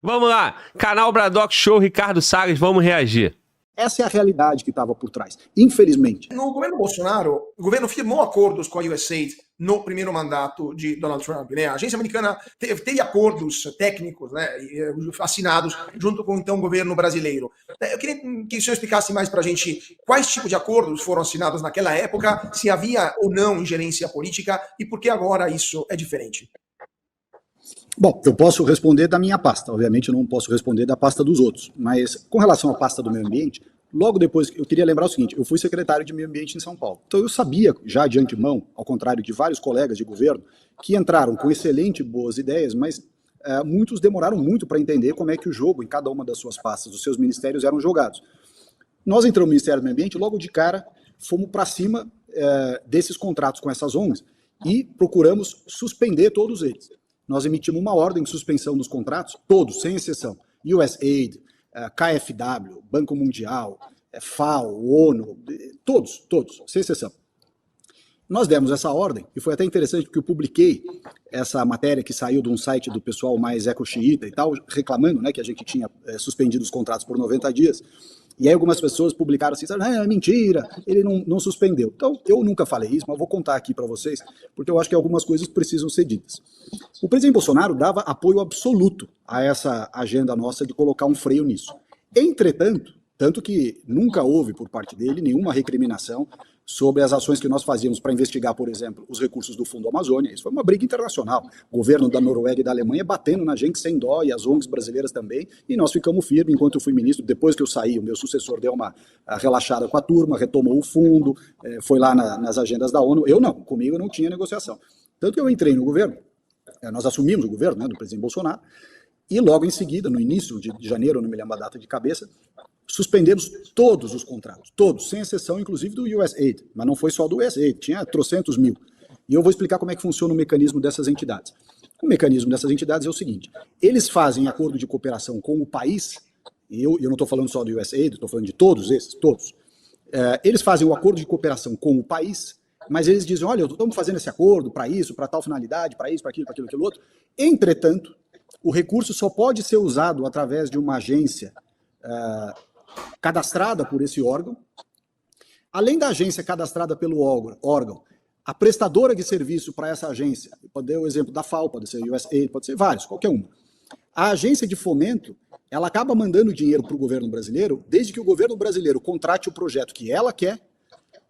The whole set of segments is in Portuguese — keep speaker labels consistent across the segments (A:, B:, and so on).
A: Vamos lá, canal Bradock Show, Ricardo Salles, vamos reagir.
B: Essa é a realidade que estava por trás, infelizmente.
C: No governo Bolsonaro, o governo firmou acordos com a USAID no primeiro mandato de Donald Trump, né? A agência americana teve acordos técnicos, né, assinados junto com então, o governo brasileiro. Eu queria que o senhor explicasse mais para a gente quais tipos de acordos foram assinados naquela época, se havia ou não ingerência política e por que agora isso é diferente.
B: Bom, eu posso responder da minha pasta, obviamente eu não posso responder da pasta dos outros, mas com relação à pasta do meio ambiente, logo depois, eu queria lembrar o seguinte, eu fui secretário de meio ambiente em São Paulo, então eu sabia já de antemão, ao contrário de vários colegas de governo, que entraram com excelentes boas ideias, mas muitos demoraram muito para entender como é que o jogo em cada uma das suas pastas, os seus ministérios eram jogados. Nós entramos no Ministério do Meio Ambiente, logo de cara, fomos para cima desses contratos com essas ONGs e procuramos suspender todos eles. Nós emitimos uma ordem de suspensão dos contratos, todos, sem exceção. USAID, KfW, Banco Mundial, FAO, ONU, todos, sem exceção. Nós demos essa ordem, e foi até interessante porque eu publiquei essa matéria que saiu de um site do pessoal mais eco-xiita e tal, reclamando, né, que a gente tinha suspendido os contratos por 90 dias. E aí algumas pessoas publicaram assim, mentira, ele não suspendeu. Então, eu nunca falei isso, mas vou contar aqui para vocês, porque eu acho que algumas coisas precisam ser ditas. O presidente Bolsonaro dava apoio absoluto a essa agenda nossa de colocar um freio nisso. Entretanto, tanto que nunca houve por parte dele nenhuma recriminação sobre as ações que nós fazíamos para investigar, por exemplo, os recursos do Fundo Amazônia. Isso foi uma briga internacional. O governo da Noruega e da Alemanha batendo na gente sem dó, e as ONGs brasileiras também, e nós ficamos firmes enquanto eu fui ministro. Depois que eu saí, o meu sucessor deu uma relaxada com a turma, retomou o fundo, foi lá nas agendas da ONU. Eu não, comigo não tinha negociação. Tanto que eu entrei no governo, nós assumimos o governo, né, do presidente Bolsonaro, e logo em seguida, no início de janeiro, não me lembro a data de cabeça, suspendemos todos os contratos, todos, sem exceção, inclusive do USAID, mas não foi só do USAID, tinha trocentos mil. E eu vou explicar como é que funciona o mecanismo dessas entidades. O mecanismo dessas entidades é o seguinte, eles fazem acordo de cooperação com o país, e eu não estou falando só do USAID, estou falando de todos esses, todos. Eles fazem o acordo de cooperação com o país, mas eles dizem, olha, estamos fazendo esse acordo para isso, para tal finalidade, para isso, para aquilo, aquilo outro. Entretanto, o recurso só pode ser usado através de uma agência cadastrada por esse órgão. Além da agência cadastrada pelo órgão, a prestadora de serviço para essa agência, pode dar o exemplo da FAO, pode ser USAID, pode ser vários, qualquer uma. A agência de fomento, ela acaba mandando dinheiro para o governo brasileiro, desde que o governo brasileiro contrate o projeto que ela quer,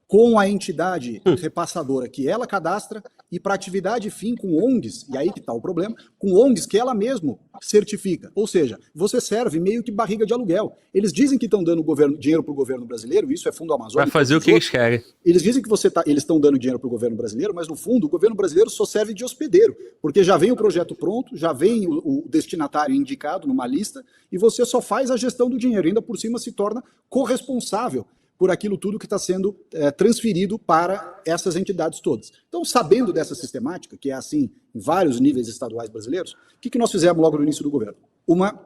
B: com a entidade repassadora que ela cadastra, e para atividade fim com ONGs, e aí que está o problema, com ONGs que ela mesma certifica. Ou seja, você serve meio que barriga de aluguel. Eles dizem que estão dando dinheiro para o governo brasileiro, isso é Fundo Amazônia.
A: Vai fazer o que eles querem.
B: Eles dizem que eles estão dando dinheiro para o governo brasileiro, mas no fundo o governo brasileiro só serve de hospedeiro, porque já vem o projeto pronto, já vem o destinatário indicado numa lista, e você só faz a gestão do dinheiro, ainda por cima se torna corresponsável por aquilo tudo que está sendo transferido para essas entidades todas. Então, sabendo dessa sistemática, que é assim em vários níveis estaduais brasileiros, o que nós fizemos logo no início do governo? Uma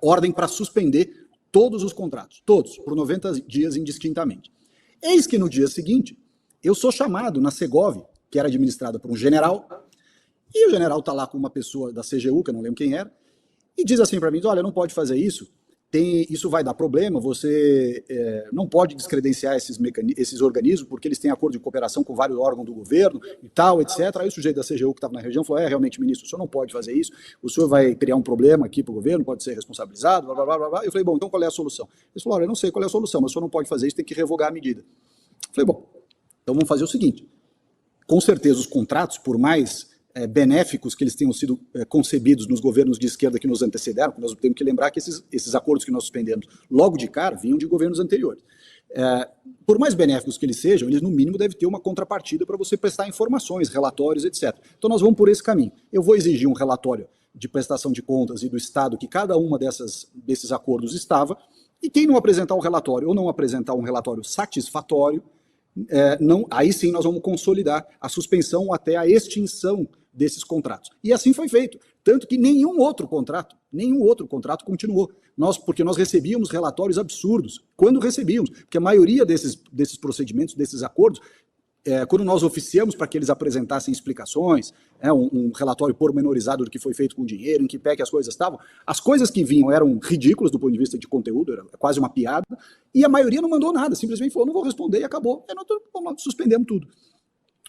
B: ordem para suspender todos os contratos, todos, por 90 dias indistintamente. Eis que no dia seguinte, eu sou chamado na Segovia, que era administrada por um general, e o general está lá com uma pessoa da CGU, que eu não lembro quem era, e diz assim para mim, olha, não pode fazer isso, isso vai dar problema, você não pode descredenciar esses organismos, porque eles têm acordo de cooperação com vários órgãos do governo e tal, etc. Aí o sujeito da CGU que estava na região falou, realmente, ministro, o senhor não pode fazer isso, o senhor vai criar um problema aqui para o governo, pode ser responsabilizado, blá, blá, blá, blá. Eu falei, bom, então qual é a solução? Ele falou, olha, eu não sei qual é a solução, mas o senhor não pode fazer isso, tem que revogar a medida. Eu falei, bom, então vamos fazer o seguinte, com certeza os contratos, por mais benéficos que eles tenham sido concebidos nos governos de esquerda que nos antecederam, nós temos que lembrar que esses acordos que nós suspendemos logo de cara vinham de governos anteriores. Por mais benéficos que eles sejam, eles no mínimo devem ter uma contrapartida para você prestar informações, relatórios, etc. Então nós vamos por esse caminho. Eu vou exigir um relatório de prestação de contas e do Estado que cada uma desses acordos estava, e quem não apresentar um relatório ou não apresentar um relatório satisfatório, aí sim nós vamos consolidar a suspensão até a extinção desses contratos. E assim foi feito. Tanto que nenhum outro contrato continuou. Porque nós recebíamos relatórios absurdos. Quando recebíamos? Porque a maioria desses procedimentos, desses acordos, quando nós oficiamos para que eles apresentassem explicações, um relatório pormenorizado do que foi feito com o dinheiro, em que pé que as coisas estavam, as coisas que vinham eram ridículas do ponto de vista de conteúdo, era quase uma piada, e a maioria não mandou nada, simplesmente falou, não vou responder e acabou. Nós suspendemos tudo.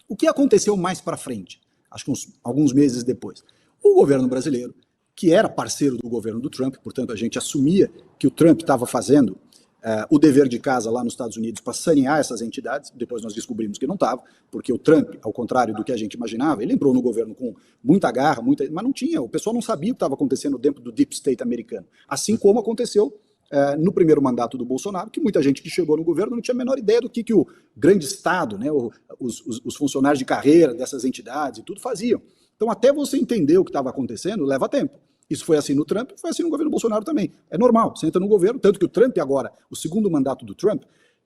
B: O que aconteceu mais para frente? Acho que alguns meses depois. O governo brasileiro, que era parceiro do governo do Trump, portanto a gente assumia que o Trump estava fazendo o dever de casa lá nos Estados Unidos para sanear essas entidades, depois nós descobrimos que não estava, porque o Trump, ao contrário do que a gente imaginava, ele entrou no governo com muita garra, mas não tinha, o pessoal não sabia o que estava acontecendo dentro do deep state americano, assim como aconteceu no primeiro mandato do Bolsonaro, que muita gente que chegou no governo não tinha a menor ideia do que o grande Estado, né, os funcionários de carreira dessas entidades e tudo faziam. Então até você entender o que estava acontecendo leva tempo. Isso foi assim no Trump, foi assim no governo Bolsonaro também. É normal, você entra no governo, tanto que o Trump agora, o segundo mandato do Trump,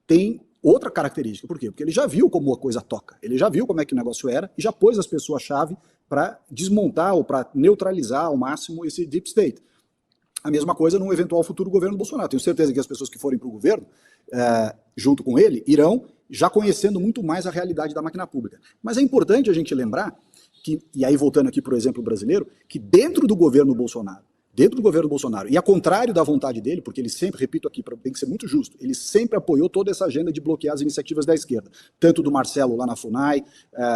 B: tem outra característica. Por quê? Porque ele já viu como a coisa toca, ele já viu como é que o negócio era e já pôs as pessoas-chave para desmontar ou para neutralizar ao máximo esse deep state. A mesma coisa no eventual futuro governo Bolsonaro. Tenho certeza que as pessoas que forem para o governo, junto com ele, irão já conhecendo muito mais a realidade da máquina pública. Mas é importante a gente lembrar e aí voltando aqui para o exemplo brasileiro, que dentro do governo Bolsonaro, e a contrário da vontade dele, porque ele sempre, repito aqui, tem que ser muito justo, ele sempre apoiou toda essa agenda de bloquear as iniciativas da esquerda, tanto do Marcelo lá na FUNAI,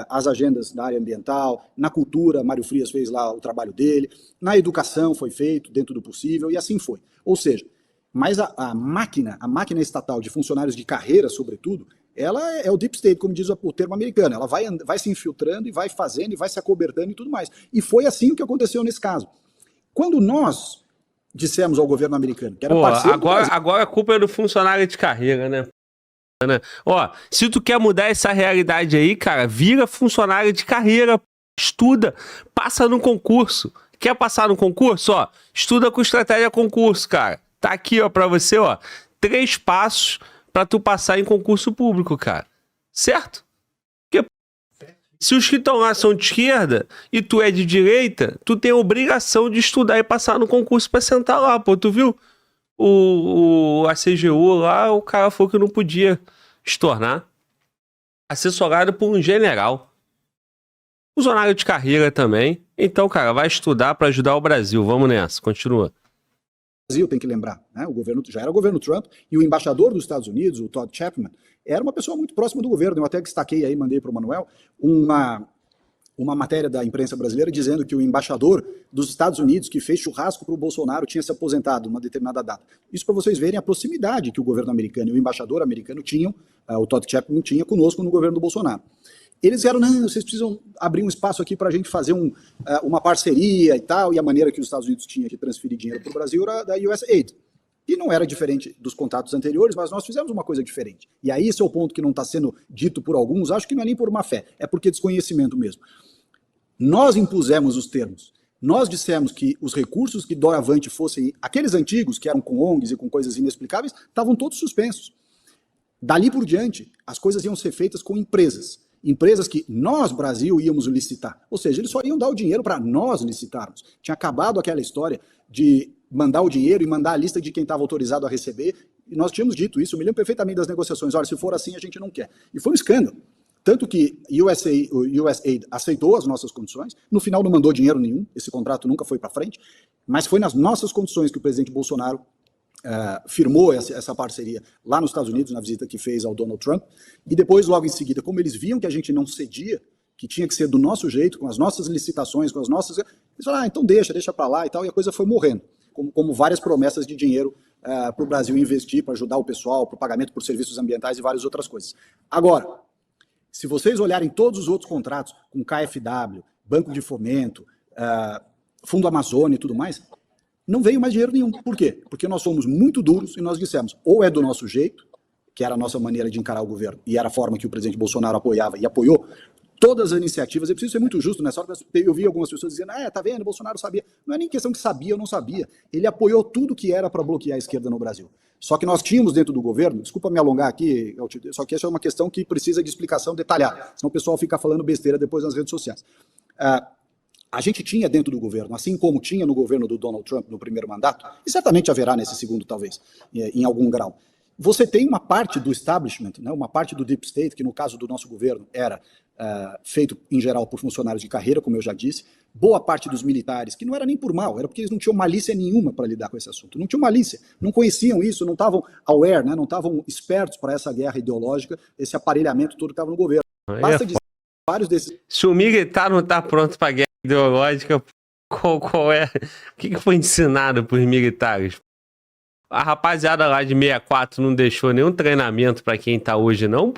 B: as agendas da área ambiental, na cultura, Mário Frias fez lá o trabalho dele, na educação foi feito dentro do possível, e assim foi. Ou seja, mas a máquina estatal de funcionários de carreira, sobretudo, ela é o deep state, como diz o termo americano, ela vai se infiltrando e vai fazendo e vai se acobertando e tudo mais. E foi assim o que aconteceu nesse caso. Quando nós dissemos ao governo americano que era parceiro
A: agora a culpa é do funcionário de carreira, né? Ó, se tu quer mudar essa realidade aí, cara, vira funcionário de carreira, estuda, passa no concurso. Quer passar no concurso? Ó, estuda com estratégia concurso, cara. Tá aqui, ó, pra você, ó, 3 passos pra tu passar em concurso público, cara. Certo? Porque se os que estão lá são de esquerda e tu é de direita, tu tem a obrigação de estudar e passar no concurso pra sentar lá, pô. Tu viu? A CGU lá, o cara falou que não podia estornar. Assessorado por um general. Funcionário de carreira também. Então, cara, vai estudar pra ajudar o Brasil. Vamos nessa. Continua.
B: Brasil, tem que lembrar, né? O governo já era o governo Trump e o embaixador dos Estados Unidos, o Todd Chapman, era uma pessoa muito próxima do governo. Eu até destaquei aí, mandei para o Manuel, uma matéria da imprensa brasileira dizendo que o embaixador dos Estados Unidos que fez churrasco para o Bolsonaro tinha se aposentado numa determinada data. Isso para vocês verem a proximidade que o governo americano e o embaixador americano tinham, o Todd Chapman tinha conosco no governo do Bolsonaro. Eles disseram, não, vocês precisam abrir um espaço aqui para a gente fazer uma parceria e tal, e a maneira que os Estados Unidos tinham de transferir dinheiro para o Brasil era da USAID. E não era diferente dos contatos anteriores, mas nós fizemos uma coisa diferente. E aí esse é o ponto que não está sendo dito por alguns, acho que não é nem por má fé, é porque é desconhecimento mesmo. Nós impusemos os termos. Nós dissemos que os recursos que doravante fossem, aqueles antigos, que eram com ONGs e com coisas inexplicáveis, estavam todos suspensos. Dali por diante, as coisas iam ser feitas com empresas. Empresas que nós, Brasil, íamos licitar. Ou seja, eles só iam dar o dinheiro para nós licitarmos. Tinha acabado aquela história de mandar o dinheiro e mandar a lista de quem estava autorizado a receber. E nós tínhamos dito isso, eu me lembro perfeitamente das negociações. Olha, se for assim, a gente não quer. E foi um escândalo. Tanto que o USAID aceitou as nossas condições, no final não mandou dinheiro nenhum, esse contrato nunca foi para frente, mas foi nas nossas condições que o presidente Bolsonaro firmou essa parceria lá nos Estados Unidos, na visita que fez ao Donald Trump, e depois, logo em seguida, como eles viam que a gente não cedia, que tinha que ser do nosso jeito, com as nossas licitações, com as nossas... Eles falaram, então deixa para lá e tal, e a coisa foi morrendo, como várias promessas de dinheiro para o Brasil investir, para ajudar o pessoal, para o pagamento por serviços ambientais e várias outras coisas. Agora, se vocês olharem todos os outros contratos, com KfW, Banco de Fomento, Fundo Amazônia e tudo mais, não veio mais dinheiro nenhum. Por quê? Porque nós fomos muito duros e nós dissemos, ou é do nosso jeito, que era a nossa maneira de encarar o governo, e era a forma que o presidente Bolsonaro apoiava e apoiou todas as iniciativas. Eu preciso ser muito justo nessa hora, eu vi algumas pessoas dizendo, tá vendo, Bolsonaro sabia. Não é nem questão que sabia ou não sabia. Ele apoiou tudo que era para bloquear a esquerda no Brasil. Só que nós tínhamos dentro do governo, desculpa me alongar aqui, só que essa é uma questão que precisa de explicação detalhada, senão o pessoal fica falando besteira depois nas redes sociais. A gente tinha dentro do governo, assim como tinha no governo do Donald Trump no primeiro mandato, e certamente haverá nesse segundo talvez, em algum grau, Você tem uma parte do establishment, né, uma parte do deep state, que no caso do nosso governo era feito em geral por funcionários de carreira, como eu já disse, boa parte dos militares, que não era nem por mal, era porque eles não tinham malícia nenhuma para lidar com esse assunto, não tinham malícia, não conheciam isso, não estavam aware, né, não estavam espertos para essa guerra ideológica, esse aparelhamento todo que estava no governo. Basta dizer vários desses...
A: Se o militar não está pronto para a guerra ideológica, qual é? O que foi ensinado para os militares? A rapaziada lá de 64 não deixou nenhum treinamento para quem tá hoje, não?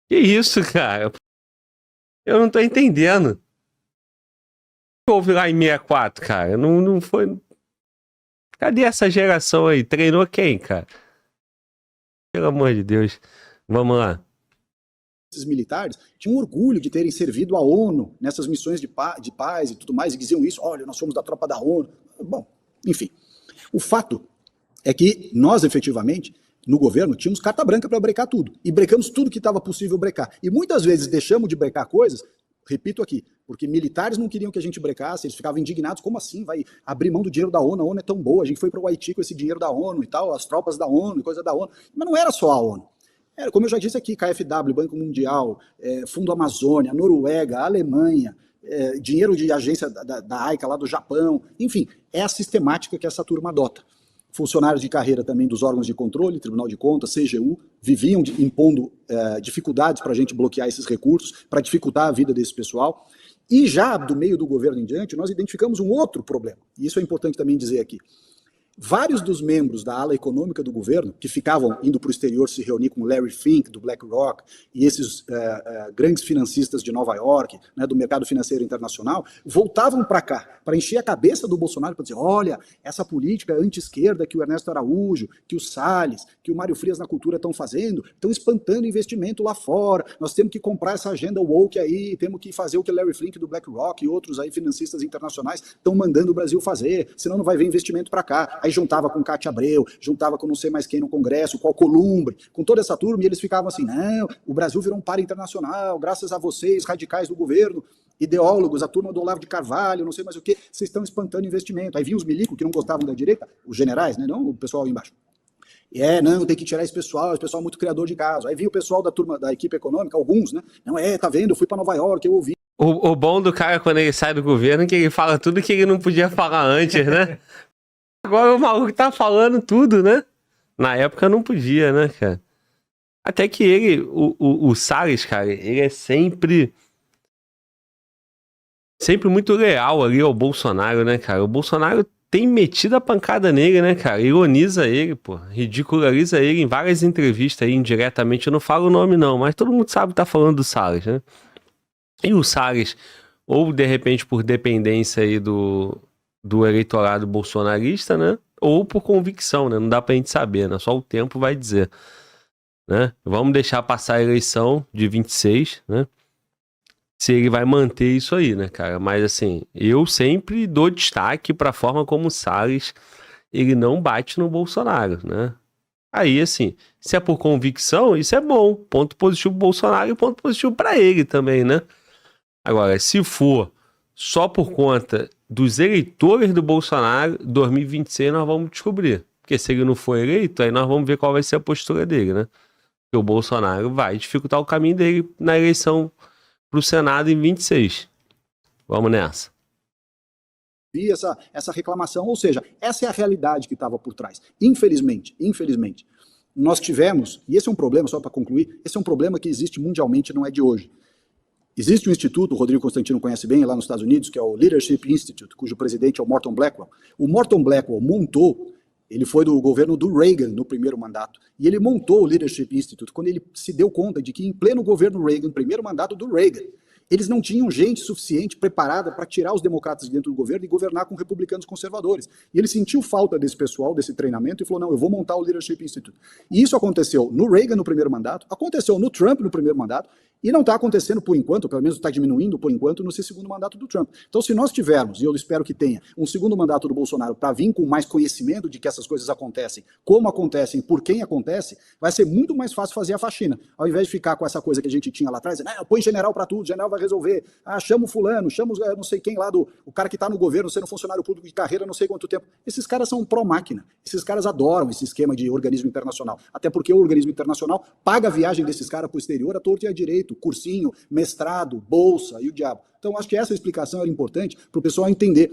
A: Que isso, cara? Eu não tô entendendo. O que houve lá em 64, cara? Não foi... Cadê essa geração aí? Treinou quem, cara? Pelo amor de Deus. Vamos lá.
B: Esses militares tinham orgulho de terem servido a ONU nessas missões de paz e tudo mais, e diziam isso, olha, nós somos da tropa da ONU. Bom, enfim. O fato é que nós, efetivamente, no governo, tínhamos carta branca para brecar tudo. E brecamos tudo que estava possível brecar. E muitas vezes deixamos de brecar coisas, repito aqui, porque militares não queriam que a gente brecasse, eles ficavam indignados, como assim? Vai abrir mão do dinheiro da ONU é tão boa, a gente foi para o Haiti com esse dinheiro da ONU e tal, as tropas da ONU e coisa da ONU. Mas não era só a ONU. Era, como eu já disse aqui, KfW, Banco Mundial, Fundo Amazônia, Noruega, Alemanha, dinheiro de agência da AICA lá do Japão, enfim, é a sistemática que essa turma adota. Funcionários de carreira também dos órgãos de controle, Tribunal de Contas, CGU, viviam impondo dificuldades para a gente bloquear esses recursos, para dificultar a vida desse pessoal. E já do meio do governo em diante, nós identificamos um outro problema, e isso é importante também dizer aqui. Vários dos membros da ala econômica do governo, que ficavam indo para o exterior se reunir com Larry Fink, do BlackRock, e esses grandes financistas de Nova York, né, do mercado financeiro internacional, voltavam para cá, para encher a cabeça do Bolsonaro, para dizer, olha, essa política anti-esquerda que o Ernesto Araújo, que o Salles, que o Mário Frias na cultura estão fazendo, estão espantando investimento lá fora, nós temos que comprar essa agenda woke aí, temos que fazer o que Larry Fink do BlackRock e outros aí financistas internacionais estão mandando o Brasil fazer, senão não vai vir investimento para cá. Aí juntava com Cátia Abreu, juntava com não sei mais quem no Congresso, com Alcolumbre, com toda essa turma, e eles ficavam assim, não, o Brasil virou um par internacional, graças a vocês, radicais do governo, ideólogos, a turma do Olavo de Carvalho, não sei mais o que, vocês estão espantando investimento. Aí vinham os milicos que não gostavam da direita, os generais, né, não o pessoal aí embaixo. Não, tem que tirar esse pessoal é muito criador de caso. Aí vinha o pessoal da turma, da equipe econômica, alguns, né, não tá vendo, eu fui para Nova York, eu ouvi.
A: O bom do cara quando ele sai do governo é que ele fala tudo que ele não podia falar antes, né? Agora o maluco tá falando tudo, né? Na época não podia, né, cara? Até que ele, o Salles, cara, ele é sempre muito leal ali ao Bolsonaro, né, cara? O Bolsonaro tem metido a pancada nele, né, cara? Ironiza ele, pô. Ridiculariza ele em várias entrevistas aí, indiretamente. Eu não falo o nome, não, mas todo mundo sabe que tá falando do Salles, né? E o Salles, ou de repente por dependência aí do eleitorado bolsonarista, né? Ou por convicção, né? Não dá pra gente saber, né? Só o tempo vai dizer, né? Vamos deixar passar a eleição de 26, né? Se ele vai manter isso aí, né, cara? Mas assim, eu sempre dou destaque pra forma como o Salles, ele não bate no Bolsonaro, né? Aí, assim, se é por convicção, isso é bom. Ponto positivo pro Bolsonaro e ponto positivo pra ele também, né? Agora, se for só por conta dos eleitores do Bolsonaro, 2026 nós vamos descobrir. Porque se ele não for eleito, aí nós vamos ver qual vai ser a postura dele, né? Porque o Bolsonaro vai dificultar o caminho dele na eleição pro Senado em 26. Vamos nessa.
B: Essa reclamação, ou seja, essa é a realidade que estava por trás. Infelizmente, nós tivemos, e esse é um problema, só para concluir, esse é um problema que existe mundialmente, não é de hoje. Existe um instituto, o Rodrigo Constantino conhece bem, lá nos Estados Unidos, que é o Leadership Institute, cujo presidente é o Morton Blackwell. O Morton Blackwell montou, ele foi do governo do Reagan no primeiro mandato, e ele montou o Leadership Institute quando ele se deu conta de que em pleno governo Reagan, primeiro mandato do Reagan, eles não tinham gente suficiente preparada para tirar os democratas de dentro do governo e governar com republicanos conservadores. E ele sentiu falta desse pessoal, desse treinamento, e falou, não, eu vou montar o Leadership Institute. E isso aconteceu no Reagan no primeiro mandato, aconteceu no Trump no primeiro mandato, E não está acontecendo por enquanto, pelo menos está diminuindo por enquanto, nesse segundo mandato do Trump. Então, se nós tivermos, e eu espero que tenha, um segundo mandato do Bolsonaro para vir com mais conhecimento de que essas coisas acontecem, como acontecem, por quem acontece, vai ser muito mais fácil fazer a faxina. Ao invés de ficar com essa coisa que a gente tinha lá atrás, põe general para tudo, general vai resolver, chama o fulano, chama não sei quem lá, o cara que está no governo, sendo funcionário público de carreira não sei quanto tempo. Esses caras são pró-máquina, esses caras adoram esse esquema de organismo internacional, até porque o organismo internacional paga a viagem desses caras para o exterior à torto e à direito, cursinho, mestrado, bolsa e o diabo. Então, acho que essa explicação era importante para o pessoal entender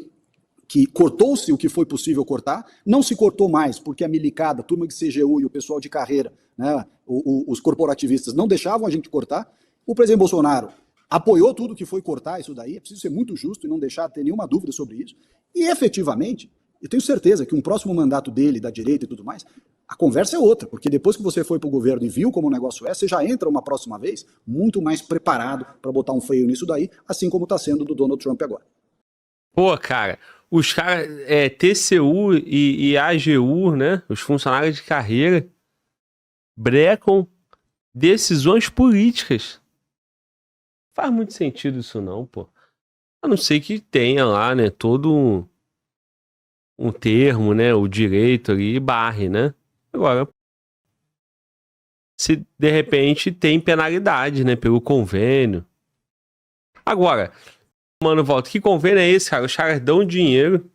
B: que cortou-se o que foi possível cortar, não se cortou mais, porque a milicada, a turma de CGU e o pessoal de carreira, né, os corporativistas, não deixavam a gente cortar. O presidente Bolsonaro apoiou tudo que foi cortar isso daí, é preciso ser muito justo e não deixar ter nenhuma dúvida sobre isso. E, efetivamente, eu tenho certeza que um próximo mandato dele, da direita e tudo mais, a conversa é outra, porque depois que você foi para o governo e viu como o negócio é, você já entra uma próxima vez muito mais preparado para botar um freio nisso daí, assim como está sendo do Donald Trump agora.
A: Pô, cara, os caras, TCU e AGU, né, os funcionários de carreira, brecam decisões políticas. Faz muito sentido isso não, pô. A não ser que tenha lá, né, todo um termo, né, o direito ali, barre, né. Agora, se de repente tem penalidade, né, pelo convênio. Agora, mano, volta, que convênio é esse, cara? Os caras dão dinheiro,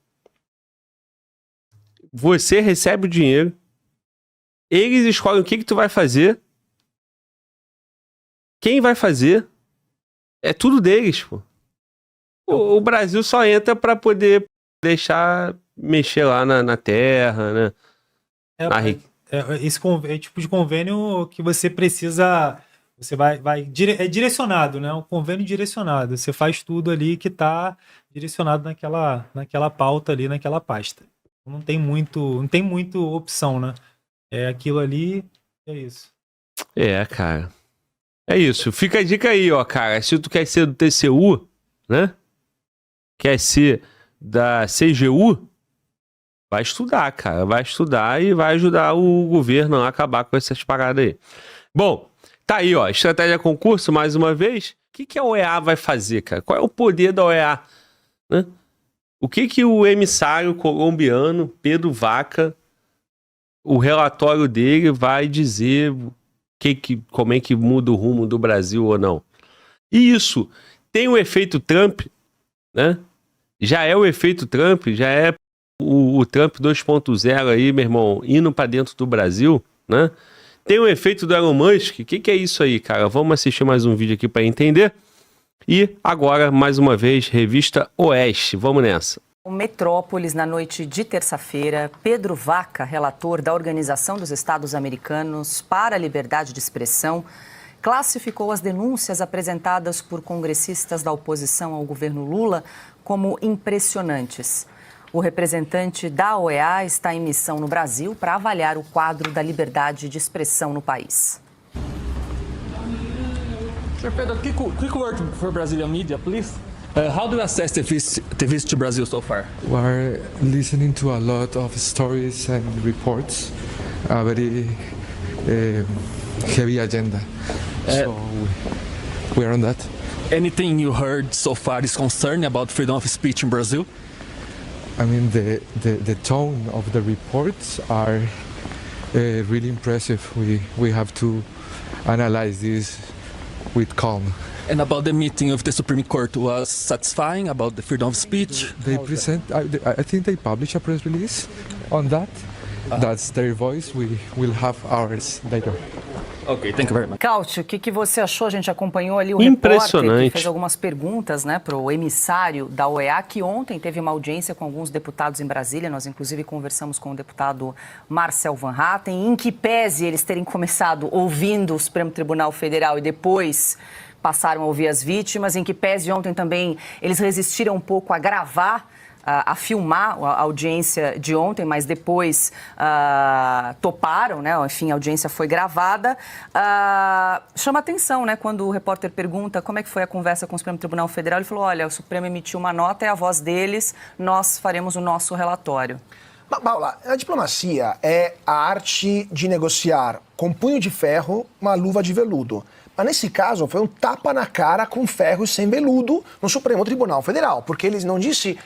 A: você recebe o dinheiro, eles escolhem o que tu vai fazer, quem vai fazer, é tudo deles, pô. O Brasil só entra pra poder deixar mexer lá na terra, né?
D: Esse é o tipo de convênio que você precisa, você é direcionado, né? Um convênio direcionado. Você faz tudo ali que está direcionado naquela pauta ali, naquela pasta. Não tem muito opção, né? É aquilo ali, é isso.
A: Cara. É isso. Fica a dica aí, ó, cara. Se tu quer ser do TCU, né? Quer ser da CGU, vai estudar, cara. Vai estudar e vai ajudar o governo a acabar com essas paradas aí. Bom, tá aí, ó. Estratégia concurso, mais uma vez. O que a OEA vai fazer, cara? Qual é o poder da OEA? Né? O que o emissário colombiano, Pedro Vaca, o relatório dele vai dizer como é que muda o rumo do Brasil ou não? E isso tem o efeito Trump, né? Já é o efeito Trump, já é o Trump 2.0 aí, meu irmão, indo pra dentro do Brasil, né? Tem o efeito do Elon Musk. O que é isso aí, cara? Vamos assistir mais um vídeo aqui para entender. E agora, mais uma vez, Revista Oeste. Vamos nessa.
E: Metrópolis, na noite de terça-feira, Pedro Vaca, relator da Organização dos Estados Americanos para a Liberdade de Expressão, classificou as denúncias apresentadas por congressistas da oposição ao governo Lula como impressionantes. O representante da OEA está em missão no Brasil para avaliar o quadro da liberdade de expressão no país.
F: Sr. Pedro, quick word for Brazilian media, please. How do you assess the visit to Brazil so far?
G: We are listening to a lot of stories and reports, a very heavy agenda. So we are on that.
F: Anything you heard so far is concerning about freedom of speech in Brazil?
G: I mean, the tone of the reports are really impressive. We have to analyze this with calm.
F: And about the meeting of the Supreme Court, was satisfying about the freedom of speech?
G: They I think they published a press release on that. That's their voice. We will have ours later.
F: Ok, thank you very much.
E: Cautio, o que você achou? A gente acompanhou ali o
A: Impressionante.
E: repórter que fez algumas perguntas, né, para o emissário da OEA, que ontem teve uma audiência com alguns deputados em Brasília. Nós, inclusive, conversamos com o deputado Marcel Van Hatten, em que pese eles terem começado ouvindo o Supremo Tribunal Federal e depois passaram a ouvir as vítimas, em que pese ontem também eles resistiram um pouco a gravar, a filmar a audiência de ontem, mas depois toparam, né? Enfim, a audiência foi gravada. Chama atenção, né? Quando o repórter pergunta como é que foi a conversa com o Supremo Tribunal Federal, ele falou, olha, o Supremo emitiu uma nota, é a voz deles, nós faremos o nosso relatório.
C: Paula, a diplomacia é a arte de negociar com punho de ferro uma luva de veludo. Mas nesse caso foi um tapa na cara com ferro e sem veludo no Supremo Tribunal Federal, porque eles não disse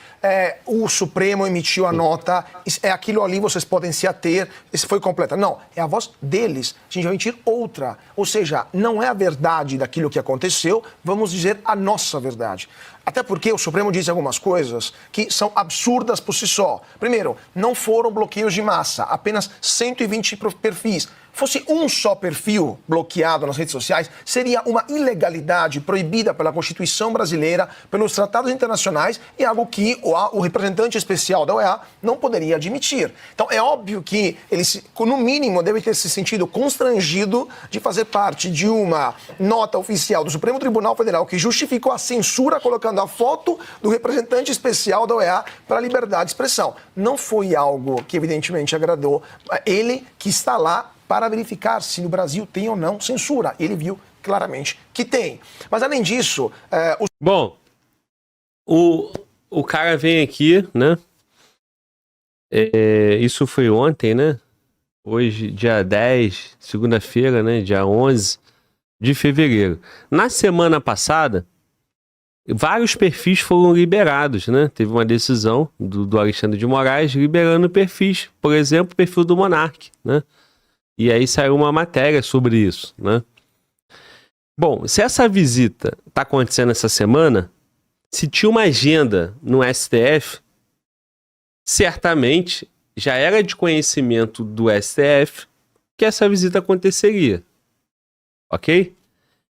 C: o Supremo emitiu a nota, é aquilo ali, vocês podem se ater, isso foi completa. Não, é a voz deles. A gente vai emitir outra. Ou seja, não é a verdade daquilo que aconteceu, vamos dizer a nossa verdade. Até porque o Supremo diz algumas coisas que são absurdas por si só. Primeiro, não foram bloqueios de massa, apenas 120 perfis. Fosse um só perfil bloqueado nas redes sociais, seria uma ilegalidade proibida pela Constituição brasileira, pelos tratados internacionais e algo que o representante especial da OEA não poderia admitir. Então é óbvio que ele, no mínimo, deve ter se sentido constrangido de fazer parte de uma nota oficial do Supremo Tribunal Federal que justificou a censura colocando a foto do representante especial da OEA para a liberdade de expressão. Não foi algo que evidentemente agradou ele, que está lá para verificar se no Brasil tem ou não censura. Ele viu claramente que tem. Mas, além disso...
A: Bom, o cara vem aqui, né? Isso foi ontem, né? Hoje, dia 10, segunda-feira, né? Dia 11 de fevereiro. Na semana passada, vários perfis foram liberados, né? Teve uma decisão do Alexandre de Moraes liberando perfis. Por exemplo, o perfil do Monark, né? E aí saiu uma matéria sobre isso, né? Bom, se essa visita está acontecendo essa semana, se tinha uma agenda no STF, certamente já era de conhecimento do STF que essa visita aconteceria. Ok?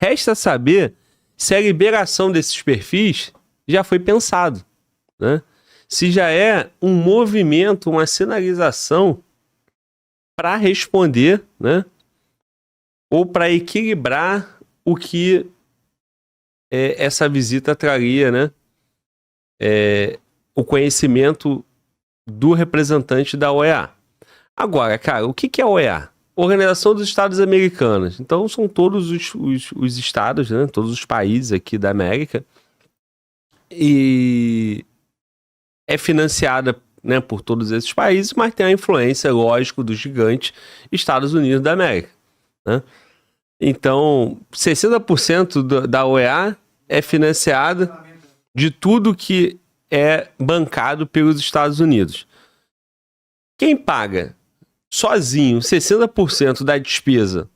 A: Resta saber se a liberação desses perfis já foi pensado, né? Se já é um movimento, uma sinalização para responder, né? Ou para equilibrar o que essa visita traria, né? O conhecimento do representante da OEA. Agora, cara, o que é a OEA? Organização dos Estados Americanos. Então, são todos os estados, né? Todos os países aqui da América. E é financiada, né, por todos esses países, mas tem a influência, lógico, do gigante Estados Unidos da América, né? Então, 60% da OEA é financiada de tudo que é bancado pelos Estados Unidos. Quem paga sozinho 60% da despesa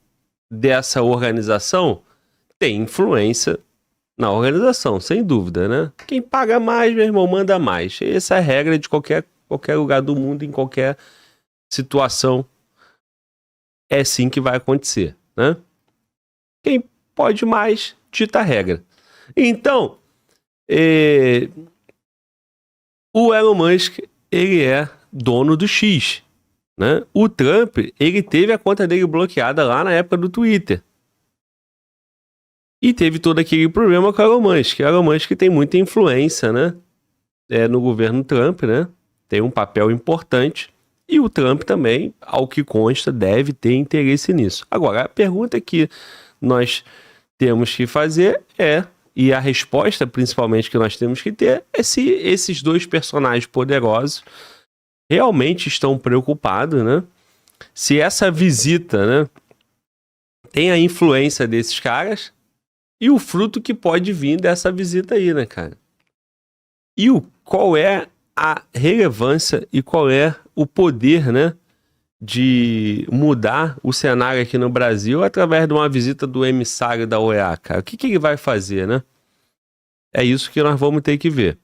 A: dessa organização tem influência na organização, sem dúvida, né? Quem paga mais, meu irmão, manda mais. Essa é a regra de qualquer lugar do mundo, em qualquer situação. É assim que vai acontecer, né? Quem pode mais, dita a regra. Então, o Elon Musk, ele é dono do X, né? O Trump, ele teve a conta dele bloqueada lá na época do Twitter. E teve todo aquele problema com o Elon Musk. O Elon Musk tem muita influência, né? No governo Trump, né? Tem um papel importante. E o Trump também, ao que consta, deve ter interesse nisso. Agora, a pergunta que nós temos que fazer e a resposta principalmente que nós temos que ter, é se esses dois personagens poderosos realmente estão preocupados, né? Se essa visita, né, tem a influência desses caras e o fruto que pode vir dessa visita aí, né, cara? E qual é a relevância e qual é o poder, né, de mudar o cenário aqui no Brasil através de uma visita do emissário da OEA, cara? O que ele vai fazer, né? É isso que nós vamos ter que ver.